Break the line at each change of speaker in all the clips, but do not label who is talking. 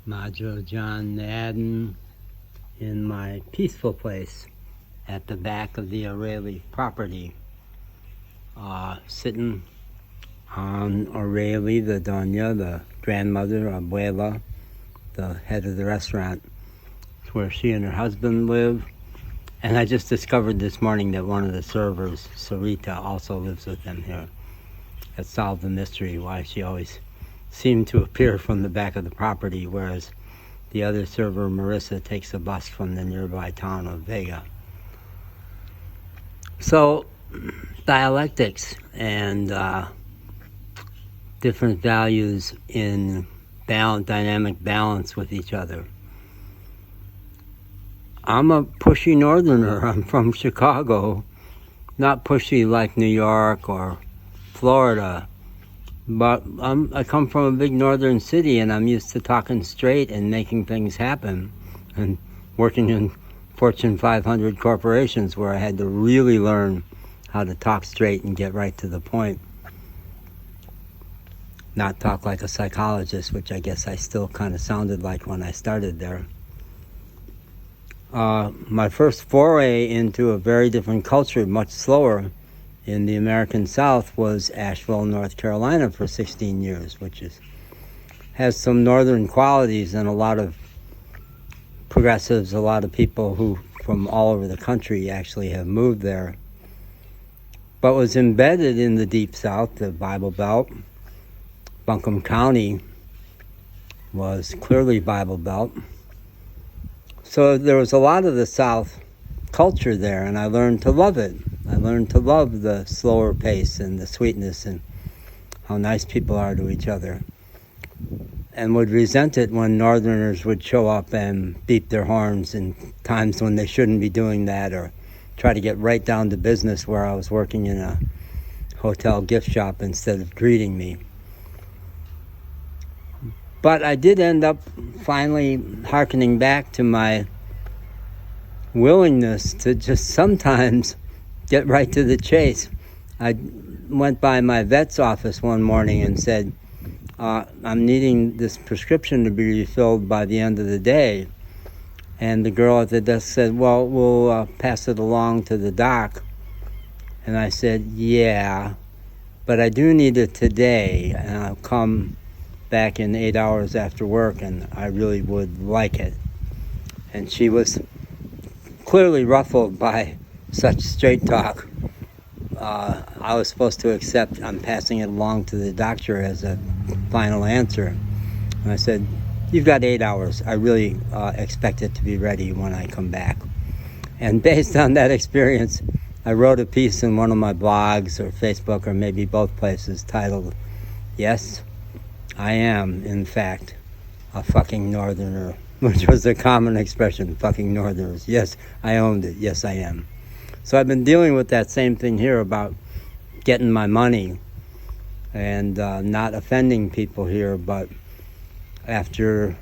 Module John Madden in my peaceful place at the back of the O'Reilly property, sitting on O'Reilly, the doña, the grandmother, abuela, the head of the restaurant. It's where she and her husband live. And I just discovered this morning that one of the servers, Sarita, also lives with them here. That solved the mystery why she always seemed to appear from the back of the property, whereas the other server, Marissa, takes a bus from the nearby town of Vega. So, dialectics and different values in dynamic balance with each other. I'm a pushy northerner. I'm from Chicago, not pushy like New York or Florida, but I come from a big northern city, and I'm used to talking straight and making things happen, and working in Fortune 500 corporations where I had to really learn how to talk straight and get right to the point. Not talk like a psychologist, which I guess I still kind of sounded like when I started there. My first foray into a very different culture, much slower, in the American South was Asheville, North Carolina for 16 years, which has some northern qualities, and a lot of progressives, a lot of people who from all over the country actually have moved there, but was embedded in the Deep South, the Bible Belt. Buncombe County was clearly Bible Belt. So there was a lot of the South culture there, and I learned to love it. I learned to love the slower pace and the sweetness and how nice people are to each other, and would resent it when northerners would show up and beep their horns in times when they shouldn't be doing that, or try to get right down to business where I was working in a hotel gift shop instead of greeting me. But I did end up finally hearkening back to my willingness to just sometimes get right to the chase. I went by my vet's office one morning and said, I'm needing this prescription to be refilled by the end of the day. And the girl at the desk said, well, we'll pass it along to the doc. And I said, yeah, but I do need it today, and I'll come back in 8 hours after work, and I really would like it. And she was clearly ruffled by such straight talk. I was supposed to accept I'm passing it along to the doctor as a final answer. And I said, you've got 8 hours. I really expect it to be ready when I come back. And based on that experience, I wrote a piece in one of my blogs or Facebook or maybe both places titled, Yes, I am, in fact, a fucking northerner, which was a common expression, fucking northerners. Yes, I owned it. Yes, I am. So I've been dealing with that same thing here about getting my money and not offending people here, but after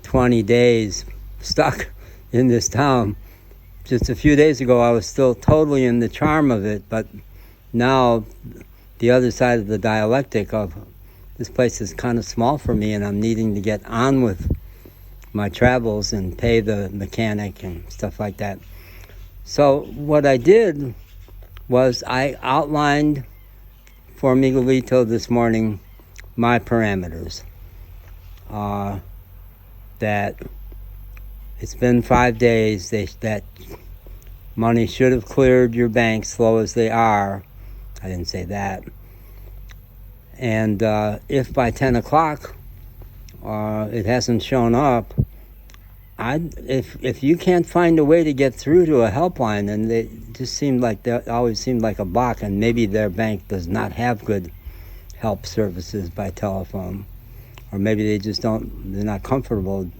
20 days stuck in this town, just a few days ago I was still totally in the charm of it, but now the other side of the dialectic of this place is kind of small for me, and I'm needing to get on with my travels and pay the mechanic and stuff like that. So what I did was I outlined for Miguelito this morning my parameters. That it's been 5 days, that money should have cleared your bank, slow as they are. I didn't say that. And if by 10 o'clock it hasn't shown up, if you can't find a way to get through to a helpline, and they just always seemed like a block, and maybe their bank does not have good help services by telephone, or maybe they're not comfortable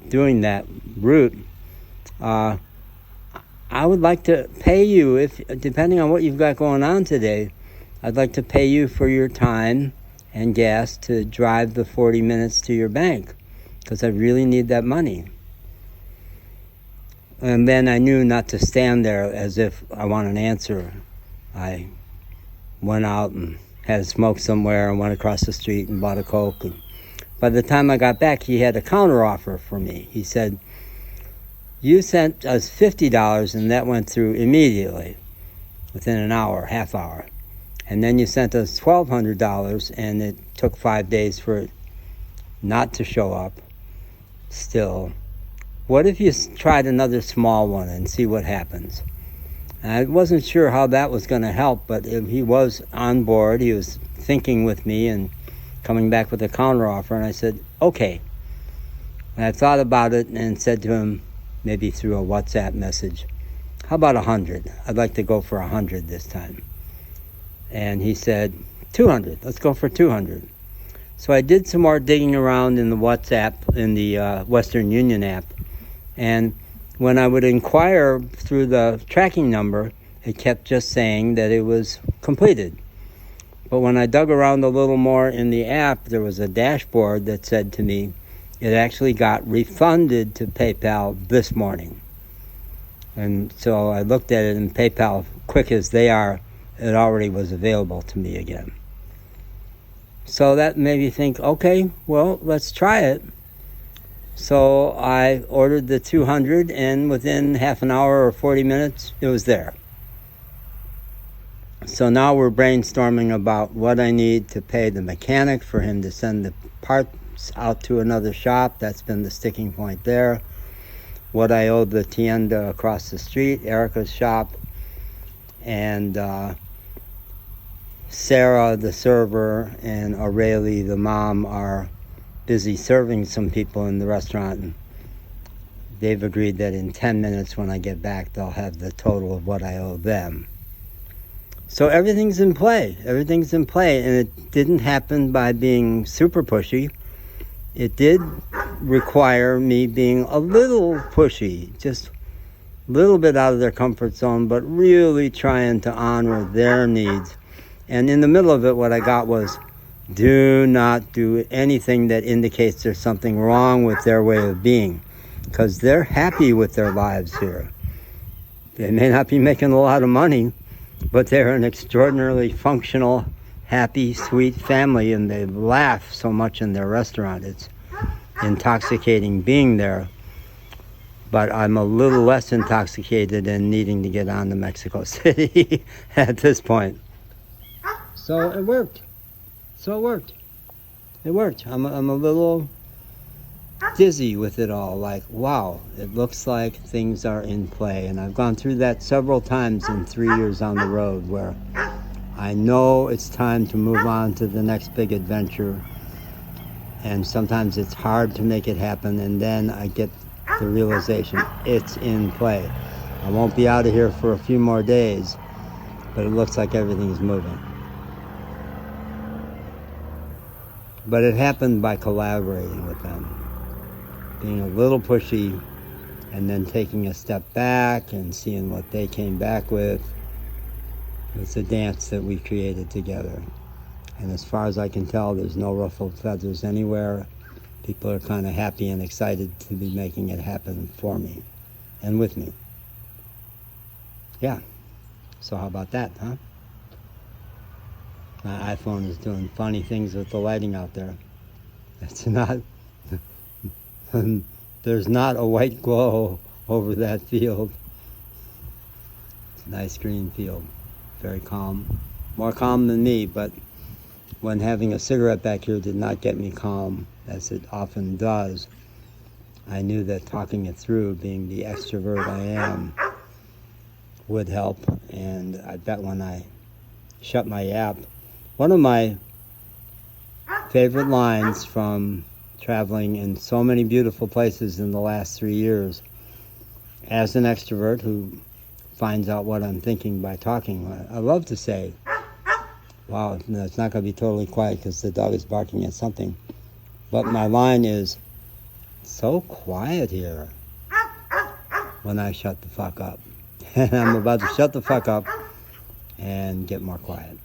doing that route. I would like to pay you, depending on what you've got going on today, I'd like to pay you for your time and gas to drive the 40 minutes to your bank, because I really need that money. And then I knew not to stand there as if I want an answer. I went out and had a smoke somewhere and went across the street and bought a Coke and by the time I got back, he had a counteroffer for me. He said, you sent us $50 and that went through immediately, within an hour, half hour. And then you sent us $1,200 and it took 5 days for it not to show up still. What if you tried another small one and see what happens? And I wasn't sure how that was going to help, but he was on board. He was thinking with me and coming back with a counteroffer, and I said, okay. And I thought about it and said to him, maybe through a WhatsApp message, how about 100? I'd like to go for 100 this time. And he said, 200, let's go for 200. So I did some more digging around in the WhatsApp, in the Western Union app, and when I would inquire through the tracking number, it kept just saying that it was completed. But when I dug around a little more in the app, there was a dashboard that said to me, it actually got refunded to PayPal this morning. And so I looked at it, and PayPal, quick as they are, it already was available to me again. So that made me think, okay, well, let's try it. So I ordered the 200, and within half an hour or 40 minutes, it was there. So now we're brainstorming about what I need to pay the mechanic for him to send the parts out to another shop. That's been the sticking point there. What I owe the tienda across the street, Erica's shop, and Sarah, the server, and Aurelie, the mom, are busy serving some people in the restaurant. And they've agreed that in 10 minutes when I get back, they'll have the total of what I owe them. So everything's in play. Everything's in play. And it didn't happen by being super pushy. It did require me being a little pushy, just a little bit out of their comfort zone, but really trying to honor their needs. And in the middle of it, what I got was, do not do anything that indicates there's something wrong with their way of being, because they're happy with their lives here. They may not be making a lot of money, but they're an extraordinarily functional, happy, sweet family, and they laugh so much in their restaurant. It's intoxicating being there, but I'm a little less intoxicated and needing to get on to Mexico City at this point. So it worked. It worked. I'm a little dizzy with it all. Like, wow, it looks like things are in play. And I've gone through that several times in 3 years on the road, where I know it's time to move on to the next big adventure. And sometimes it's hard to make it happen. And then I get the realization it's in play. I won't be out of here for a few more days, but it looks like everything's moving. But it happened by collaborating with them, being a little pushy, and then taking a step back and seeing what they came back with. It's a dance that we created together. And as far as I can tell, there's no ruffled feathers anywhere. People are kind of happy and excited to be making it happen for me and with me. Yeah. So how about that, huh? My iPhone is doing funny things with the lighting out there. It's not, there's not a white glow over that field. It's a nice green field, very calm. More calm than me, but when having a cigarette back here did not get me calm, as it often does, I knew that talking it through, being the extrovert I am, would help. And I bet when I shut my app, one of my favorite lines from traveling in so many beautiful places in the last 3 years, as an extrovert who finds out what I'm thinking by talking, I love to say, wow, it's not going to be totally quiet because the dog is barking at something. But my line is, so quiet here, when I shut the fuck up. And I'm about to shut the fuck up and get more quiet.